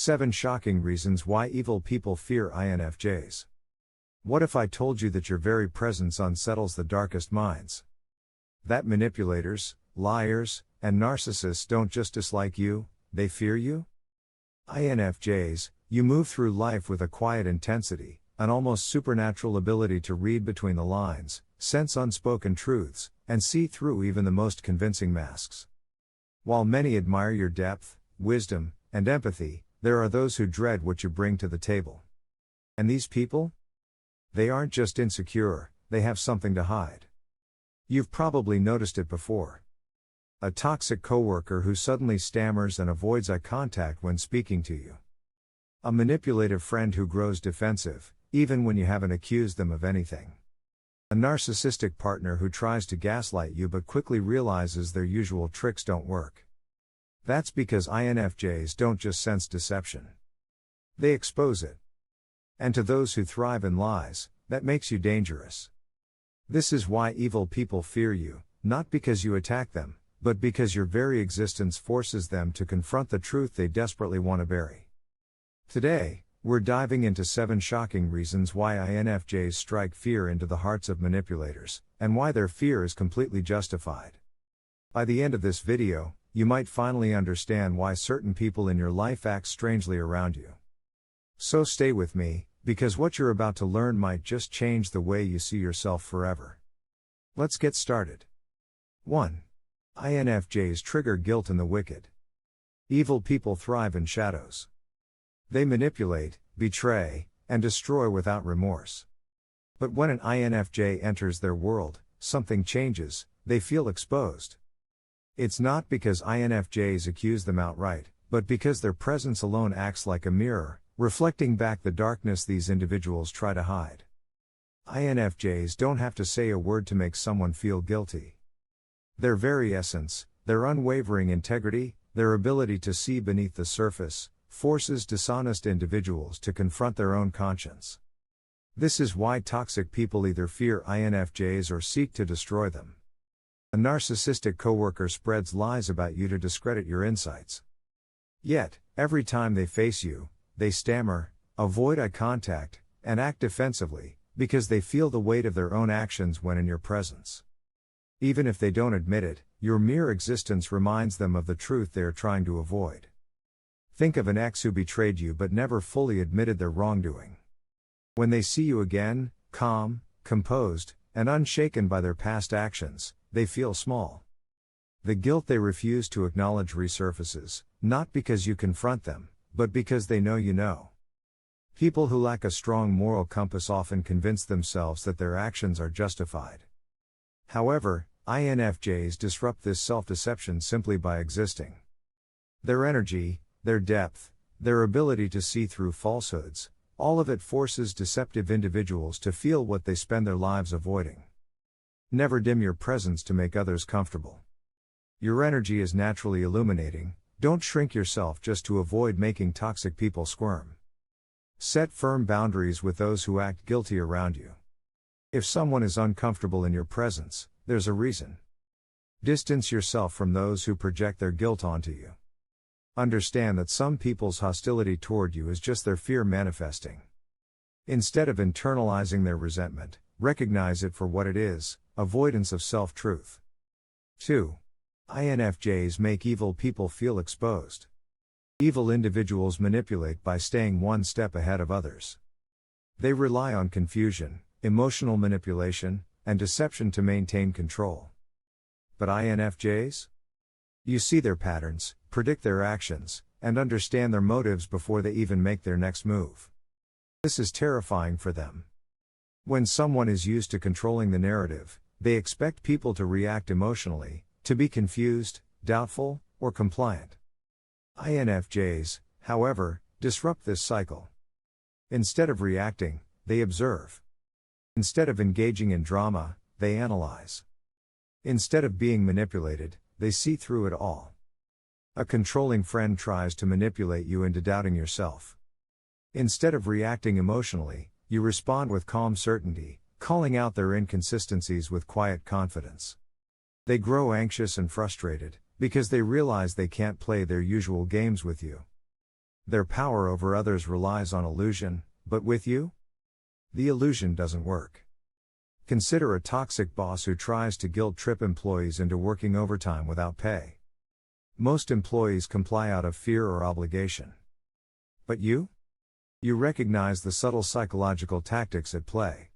7 Shocking Reasons Why Evil People Fear INFJs. What if I told you that your very presence unsettles the darkest minds? That manipulators, liars, and narcissists don't just dislike you, they fear you? INFJs, you move through life with a quiet intensity, an almost supernatural ability to read between the lines, sense unspoken truths, and see through even the most convincing masks. While many admire your depth, wisdom, and empathy, there are those who dread what you bring to the table. And these people? They aren't just insecure, they have something to hide. You've probably noticed it before. A toxic coworker who suddenly stammers and avoids eye contact when speaking to you. A manipulative friend who grows defensive, even when you haven't accused them of anything. A narcissistic partner who tries to gaslight you but quickly realizes their usual tricks don't work. That's because INFJs don't just sense deception. They expose it. And to those who thrive in lies, that makes you dangerous. This is why evil people fear you, not because you attack them, but because your very existence forces them to confront the truth they desperately want to bury. Today, we're diving into 7 shocking reasons why INFJs strike fear into the hearts of manipulators, and why their fear is completely justified. By the end of this video, you might finally understand why certain people in your life act strangely around you. So stay with me, because what you're about to learn might just change the way you see yourself forever. Let's get started. 1. INFJs trigger guilt in the wicked. Evil people thrive in shadows. They manipulate, betray, and destroy without remorse. But when an INFJ enters their world, something changes, they feel exposed. It's not because INFJs accuse them outright, but because their presence alone acts like a mirror, reflecting back the darkness these individuals try to hide. INFJs don't have to say a word to make someone feel guilty. Their very essence, their unwavering integrity, their ability to see beneath the surface, forces dishonest individuals to confront their own conscience. This is why toxic people either fear INFJs or seek to destroy them. A narcissistic coworker spreads lies about you to discredit your insights. Yet, every time they face you, they stammer, avoid eye contact, and act defensively, because they feel the weight of their own actions when in your presence. Even if they don't admit it, your mere existence reminds them of the truth they are trying to avoid. Think of an ex who betrayed you but never fully admitted their wrongdoing. When they see you again, calm, composed, and unshaken by their past actions, they feel small. The guilt they refuse to acknowledge resurfaces, not because you confront them, but because they know you know. People who lack a strong moral compass often convince themselves that their actions are justified. However, INFJs disrupt this self-deception simply by existing. Their energy, their depth, their ability to see through falsehoods, all of it forces deceptive individuals to feel what they spend their lives avoiding. Never dim your presence to make others comfortable. Your energy is naturally illuminating, don't shrink yourself just to avoid making toxic people squirm. Set firm boundaries with those who act guilty around you. If someone is uncomfortable in your presence, there's a reason. Distance yourself from those who project their guilt onto you. Understand that some people's hostility toward you is just their fear manifesting. Instead of internalizing their resentment, recognize it for what it is, avoidance of self-truth. 2. INFJs make evil people feel exposed. Evil individuals manipulate by staying one step ahead of others. They rely on confusion, emotional manipulation, and deception to maintain control. But INFJs? You see their patterns, predict their actions, and understand their motives before they even make their next move. This is terrifying for them. When someone is used to controlling the narrative, they expect people to react emotionally, to be confused, doubtful, or compliant. INFJs, however, disrupt this cycle. Instead of reacting, they observe. Instead of engaging in drama, they analyze. Instead of being manipulated, they see through it all. A controlling friend tries to manipulate you into doubting yourself. Instead of reacting emotionally, you respond with calm certainty, calling out their inconsistencies with quiet confidence. They grow anxious and frustrated, because they realize they can't play their usual games with you. Their power over others relies on illusion, but with you? The illusion doesn't work. Consider a toxic boss who tries to guilt-trip employees into working overtime without pay. Most employees comply out of fear or obligation. But you? You recognize the subtle psychological tactics at play.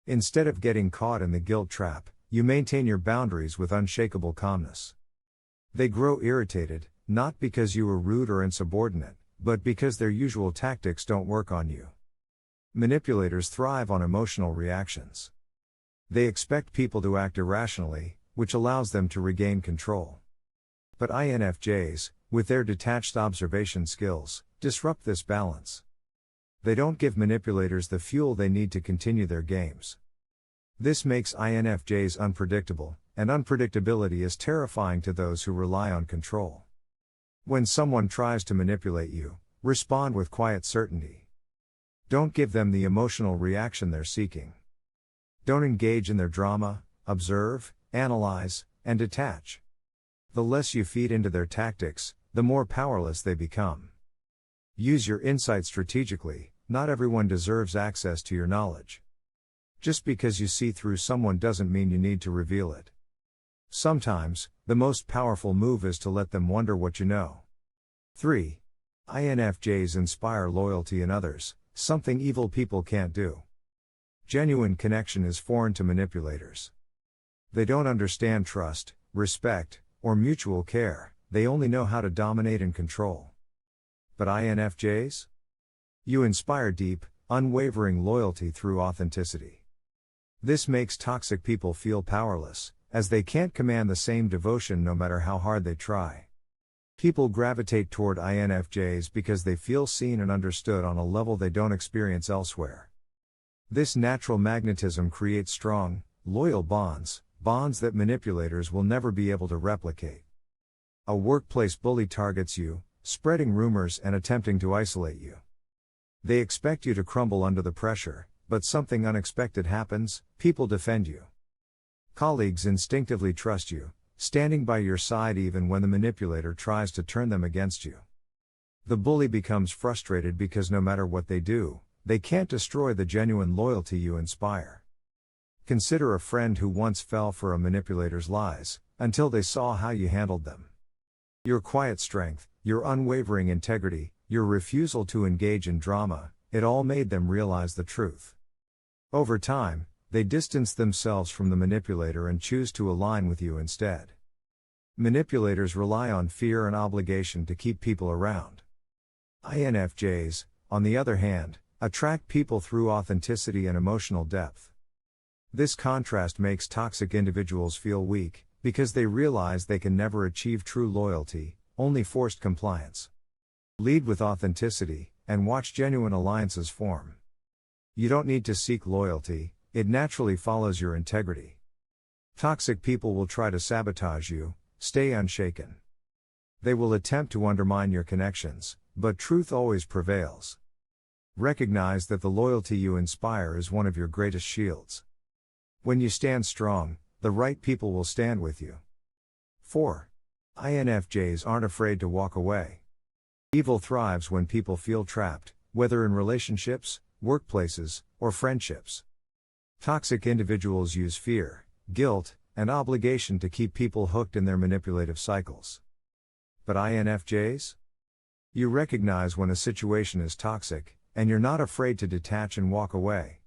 Instead of getting caught in the guilt trap, you maintain your boundaries with unshakable calmness. They grow irritated, not because you were rude or insubordinate, but because their usual tactics don't work on you. Manipulators thrive on emotional reactions. They expect people to act irrationally, which allows them to regain control. But INFJs, with their detached observation skills, disrupt this balance. They don't give manipulators the fuel they need to continue their games. This makes INFJs unpredictable, and unpredictability is terrifying to those who rely on control. When someone tries to manipulate you, respond with quiet certainty. Don't give them the emotional reaction they're seeking. Don't engage in their drama, observe, analyze, and detach. The less you feed into their tactics, the more powerless they become. Use your insight strategically. Not everyone deserves access to your knowledge. Just because you see through someone doesn't mean you need to reveal it. Sometimes, the most powerful move is to let them wonder what you know. 3. INFJs inspire loyalty in others, something evil people can't do. Genuine connection is foreign to manipulators. They don't understand trust, respect, or mutual care, they only know how to dominate and control. But INFJs? You inspire deep, unwavering loyalty through authenticity. This makes toxic people feel powerless, as they can't command the same devotion no matter how hard they try. People gravitate toward INFJs because they feel seen and understood on a level they don't experience elsewhere. This natural magnetism creates strong, loyal bonds that manipulators will never be able to replicate. A workplace bully targets you, spreading rumors and attempting to isolate you. They expect you to crumble under the pressure, but something unexpected happens, people defend you. Colleagues instinctively trust you, standing by your side even when the manipulator tries to turn them against you. The bully becomes frustrated because no matter what they do, they can't destroy the genuine loyalty you inspire. Consider a friend who once fell for a manipulator's lies, until they saw how you handled them. Your quiet strength, your unwavering integrity, your refusal to engage in drama, it all made them realize the truth. Over time, they distance themselves from the manipulator and choose to align with you instead. Manipulators rely on fear and obligation to keep people around. INFJs, on the other hand, attract people through authenticity and emotional depth. This contrast makes toxic individuals feel weak, because they realize they can never achieve true loyalty, only forced compliance. Lead with authenticity, and watch genuine alliances form. You don't need to seek loyalty, it naturally follows your integrity. Toxic people will try to sabotage you, stay unshaken. They will attempt to undermine your connections, but truth always prevails. Recognize that the loyalty you inspire is one of your greatest shields. When you stand strong, the right people will stand with you. 4. INFJs aren't afraid to walk away. Evil thrives when people feel trapped, whether in relationships, workplaces, or friendships. Toxic individuals use fear, guilt, and obligation to keep people hooked in their manipulative cycles. But INFJs? You recognize when a situation is toxic, and you're not afraid to detach and walk away.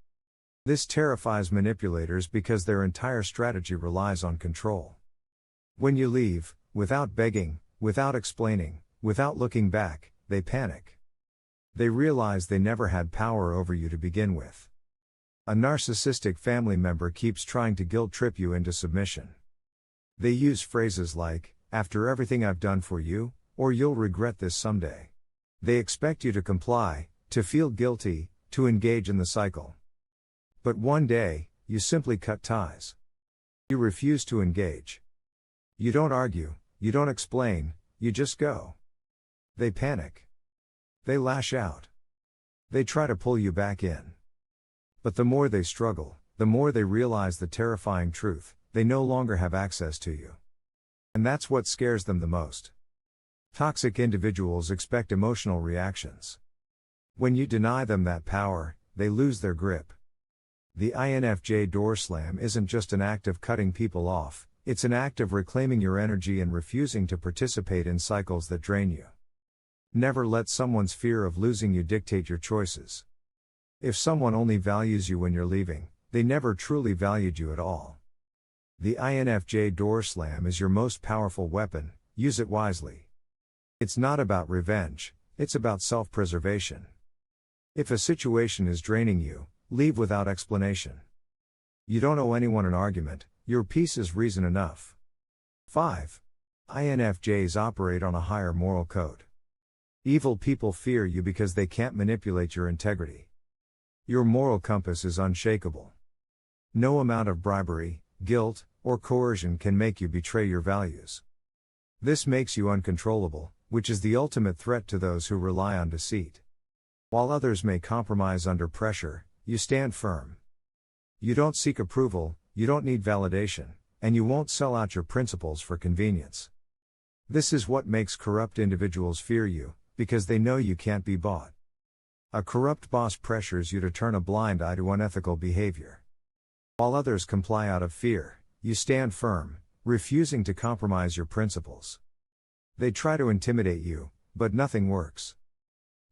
This terrifies manipulators because their entire strategy relies on control. When you leave, without begging, without explaining, without looking back, they panic. They realize they never had power over you to begin with. A narcissistic family member keeps trying to guilt-trip you into submission. They use phrases like, "After everything I've done for you," or "You'll regret this someday." They expect you to comply, to feel guilty, to engage in the cycle. But one day, you simply cut ties. You refuse to engage. You don't argue, you don't explain, you just go. They panic. They lash out. They try to pull you back in. But the more they struggle, the more they realize the terrifying truth, they no longer have access to you. And that's what scares them the most. Toxic individuals expect emotional reactions. When you deny them that power, they lose their grip. The INFJ door slam isn't just an act of cutting people off, it's an act of reclaiming your energy and refusing to participate in cycles that drain you. Never let someone's fear of losing you dictate your choices. If someone only values you when you're leaving, they never truly valued you at all. The INFJ door slam is your most powerful weapon, use it wisely. It's not about revenge, it's about self-preservation. If a situation is draining you, leave without explanation. You don't owe anyone an argument, your peace is reason enough. 5. INFJs operate on a higher moral code. Evil people fear you because they can't manipulate your integrity. Your moral compass is unshakable. No amount of bribery, guilt, or coercion can make you betray your values. This makes you uncontrollable, which is the ultimate threat to those who rely on deceit. While others may compromise under pressure, you stand firm. You don't seek approval, you don't need validation, and you won't sell out your principles for convenience. This is what makes corrupt individuals fear you, because they know you can't be bought. A corrupt boss pressures you to turn a blind eye to unethical behavior. While others comply out of fear, you stand firm, refusing to compromise your principles. They try to intimidate you, but nothing works.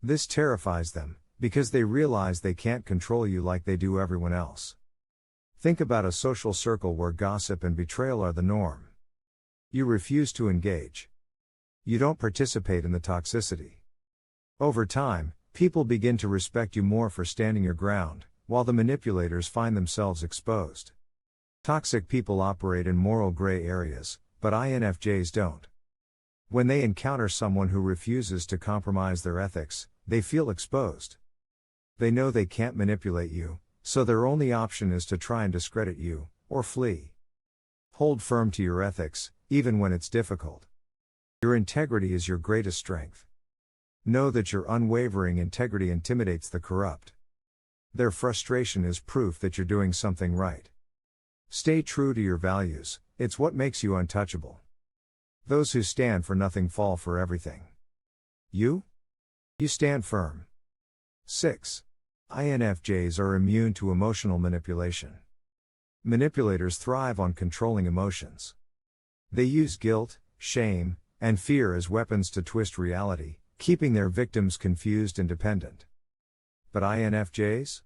This terrifies them, because they realize they can't control you like they do everyone else. Think about a social circle where gossip and betrayal are the norm. You refuse to engage. You don't participate in the toxicity. Over time, people begin to respect you more for standing your ground, while the manipulators find themselves exposed. Toxic people operate in moral gray areas, but INFJs don't. When they encounter someone who refuses to compromise their ethics, they feel exposed. They know they can't manipulate you, so their only option is to try and discredit you, or flee. Hold firm to your ethics, even when it's difficult. Your integrity is your greatest strength. Know that your unwavering integrity intimidates the corrupt. Their frustration is proof that you're doing something right. Stay true to your values, it's what makes you untouchable. Those who stand for nothing fall for everything. You? You stand firm. 6. INFJs are immune to emotional manipulation. Manipulators thrive on controlling emotions. They use guilt, shame, and fear as weapons to twist reality, keeping their victims confused and dependent. But INFJs?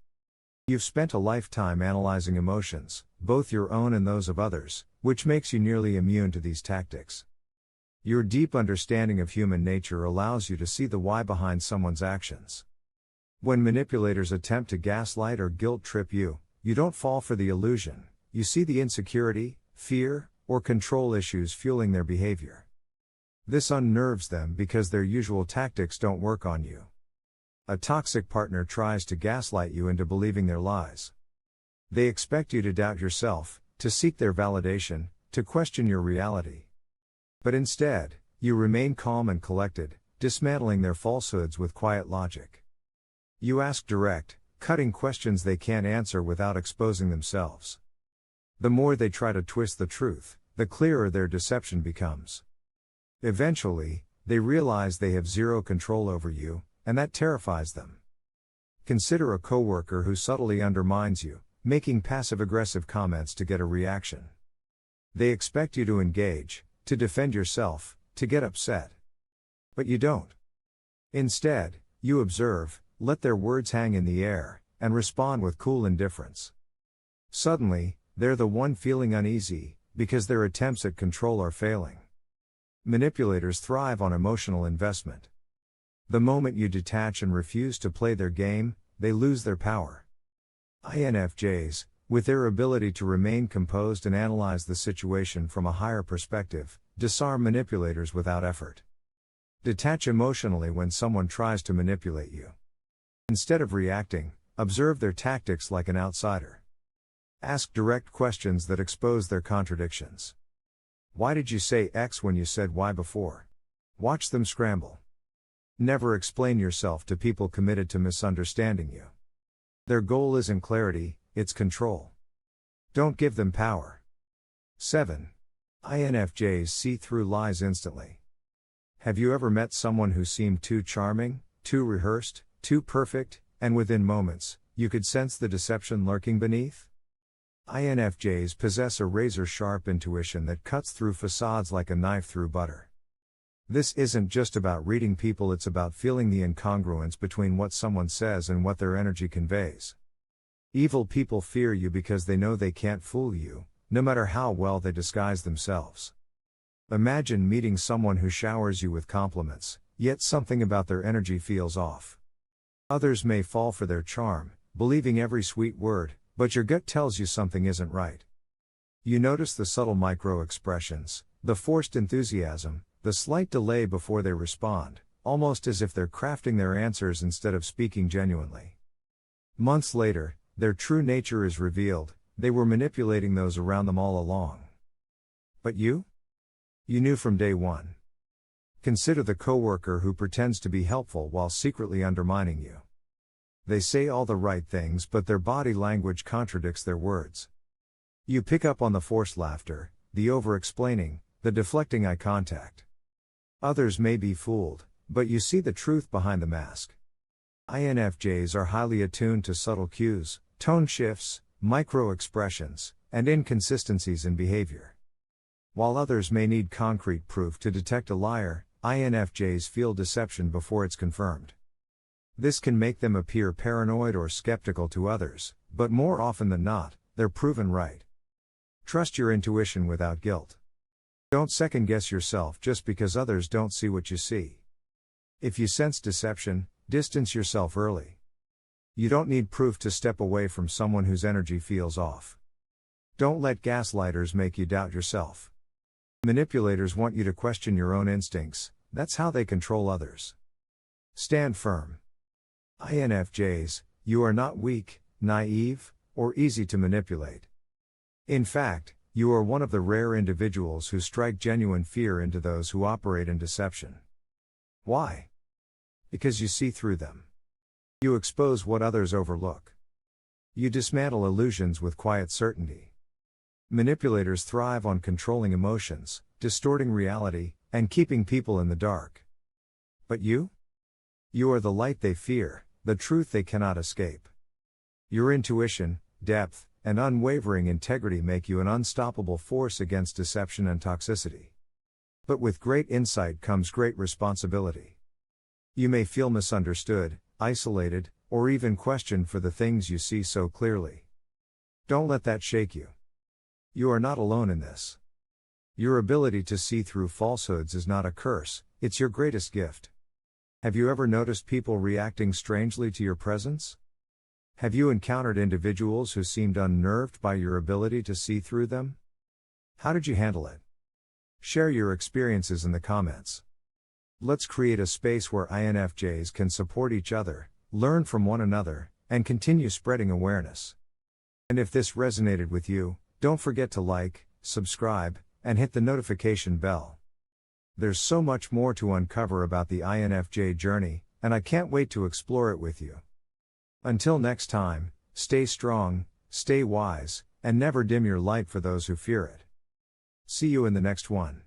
You've spent a lifetime analyzing emotions, both your own and those of others, which makes you nearly immune to these tactics. Your deep understanding of human nature allows you to see the why behind someone's actions. When manipulators attempt to gaslight or guilt trip you, you don't fall for the illusion, you see the insecurity, fear, or control issues fueling their behavior. This unnerves them because their usual tactics don't work on you. A toxic partner tries to gaslight you into believing their lies. They expect you to doubt yourself, to seek their validation, to question your reality. But instead, you remain calm and collected, dismantling their falsehoods with quiet logic. You ask direct, cutting questions they can't answer without exposing themselves. The more they try to twist the truth, the clearer their deception becomes. Eventually, they realize they have zero control over you, and that terrifies them. Consider a coworker who subtly undermines you, making passive-aggressive comments to get a reaction. They expect you to engage, to defend yourself, to get upset. But you don't. Instead, you observe, let their words hang in the air, and respond with cool indifference. Suddenly, they're the one feeling uneasy, because their attempts at control are failing. Manipulators thrive on emotional investment. The moment you detach and refuse to play their game, they lose their power. INFJs, with their ability to remain composed and analyze the situation from a higher perspective, disarm manipulators without effort. Detach emotionally when someone tries to manipulate you. Instead of reacting, observe their tactics like an outsider. Ask direct questions that expose their contradictions. Why did you say X when you said Y before? Watch them scramble. Never explain yourself to people committed to misunderstanding you. Their goal isn't clarity, it's control. Don't give them power. 7. INFJs see through lies instantly. Have you ever met someone who seemed too charming, too rehearsed, too perfect, and within moments, you could sense the deception lurking beneath? INFJs possess a razor-sharp intuition that cuts through facades like a knife through butter. This isn't just about reading people, it's about feeling the incongruence between what someone says and what their energy conveys. Evil people fear you because they know they can't fool you, no matter how well they disguise themselves. Imagine meeting someone who showers you with compliments, yet something about their energy feels off. Others may fall for their charm, believing every sweet word, but your gut tells you something isn't right. You notice the subtle micro-expressions, the forced enthusiasm, the slight delay before they respond, almost as if they're crafting their answers instead of speaking genuinely. Months later, their true nature is revealed. They were manipulating those around them all along. But you? You knew from day one. Consider the coworker who pretends to be helpful while secretly undermining you. They say all the right things, but their body language contradicts their words. You pick up on the forced laughter, the over-explaining, the deflecting eye contact. Others may be fooled, but you see the truth behind the mask. INFJs are highly attuned to subtle cues, tone shifts, micro-expressions, and inconsistencies in behavior. While others may need concrete proof to detect a liar, INFJs feel deception before it's confirmed. This can make them appear paranoid or skeptical to others, but more often than not, they're proven right. Trust your intuition without guilt. Don't second-guess yourself just because others don't see what you see. If you sense deception, distance yourself early. You don't need proof to step away from someone whose energy feels off. Don't let gaslighters make you doubt yourself. Manipulators want you to question your own instincts, that's how they control others. Stand firm. INFJs, you are not weak, naive, or easy to manipulate. In fact, you are one of the rare individuals who strike genuine fear into those who operate in deception. Why? Because you see through them. You expose what others overlook. You dismantle illusions with quiet certainty. Manipulators thrive on controlling emotions, distorting reality, and keeping people in the dark. But you? You are the light they fear, the truth they cannot escape. Your intuition, depth, and unwavering integrity make you an unstoppable force against deception and toxicity. But with great insight comes great responsibility. You may feel misunderstood, isolated, or even questioned for the things you see so clearly. Don't let that shake you. You are not alone in this. Your ability to see through falsehoods is not a curse, it's your greatest gift. Have you ever noticed people reacting strangely to your presence? Have you encountered individuals who seemed unnerved by your ability to see through them? How did you handle it? Share your experiences in the comments. Let's create a space where INFJs can support each other, learn from one another, and continue spreading awareness. And if this resonated with you, don't forget to like, subscribe, and hit the notification bell. There's so much more to uncover about the INFJ journey, and I can't wait to explore it with you. Until next time, stay strong, stay wise, and never dim your light for those who fear it. See you in the next one.